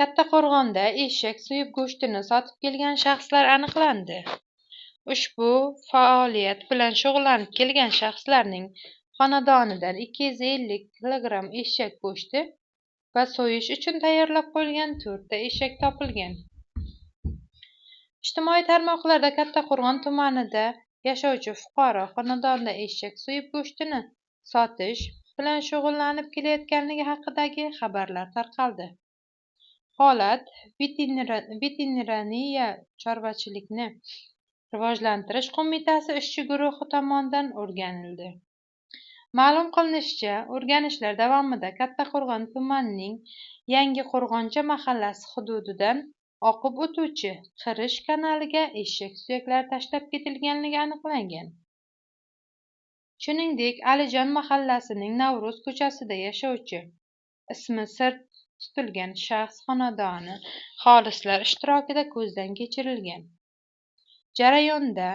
Kattaqo'rg'onda eshak so'yib go'shtini sotib kelgan shaxslar aniqlandi. Ushbu faoliyat bilan shug'ullanib kelgan shaxslarning xonadonidan 250 kilogramm eshak go'shti va so'yish uchun tayyorlab qo'yilgan 4 ta eshak topilgan. Ijtimoiy tarmoqlarda Kattaqo'rg'on tumanida yashovchi fuqaro xonadonida eshak so'yib go'shtini sotish bilan shug'ullanib kelayotganligi haqidagi xabarlar tarqaldi. Holat Veterinariya chorvachilikni rivojlantirish qo'mitasi ishchi guruhi tomonidan o'rganildi. Ma'lum qilinishicha, o'rganishlar davomida Kattaqo'rg'on tumanining Yangiqo'rg'oncha mahallasi hududidan oqib o'tuvchi Qirish kanaliga eshak suyaklari tashlab ketilganligi aniqlangan. Shuningdek, Alijon mahallasining Navro'z ko'chasida yashovchi ismi sir tutilgan shaxs xonadoni xolislar ishtirokida ko'zdan kechirilgan. Jarayonda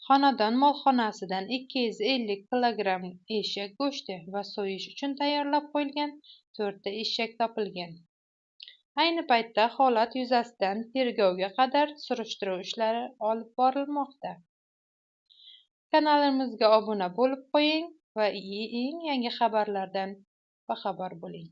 xonadon molxonasidan 250 kilogramm eshak go'shti va so'yish uchun tayyorlab qo'yilgan 4 ta eshak topilgan. Ayni paytda holat yuzasidan tergovga qadar surishtiruv ishlari olib borilmoqda. Kanalimizga obuna bo'lib qo'ying va eng yangi xabarlardan baxabar bo'ling.